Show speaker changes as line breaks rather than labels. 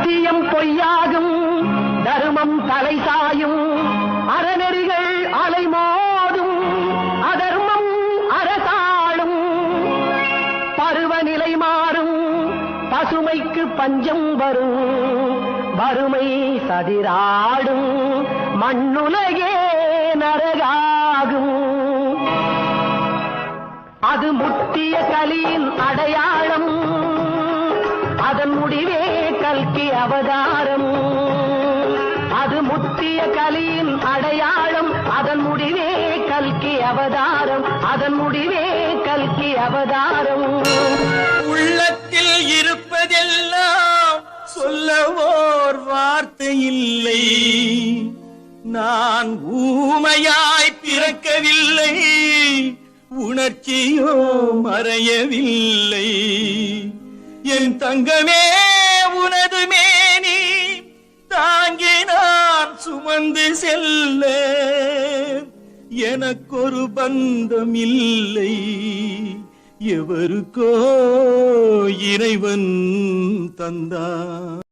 சத்தியம் பொய்யாகும், தர்மம் தலை சாயும், அறநெறிகள் அலைமோதும், அதர்மம் அரசாளும். பருவநிலை மாறும், பசுமைக்கு பஞ்சம் வரும், வறுமை சதிராடும், மண்ணுலகே நரகாகும். அது முத்திய கலியின் அடையாளம், அதன் முடிவே கல்கி அவதாரம். அது முத்திய கலியின் அடையாளம், அதன் முடிவே கல்கி அவதாரம், அதன் முடிவே கல்கி அவதாரம்.
உள்ளத்தில் இருப்பதெல்லாம் சொல்லவோர் வார்த்தை இல்லை. நான் ஊமையாய் பிறக்கவில்லை, உணர்ச்சியோ மறையவில்லை. என் தங்கமே உனது மேனி தாங்கி நான் சுமந்து செல்ல எனக்கொரு பந்தம் இல்லை. எவருக்கோ இறைவன் தந்தான்.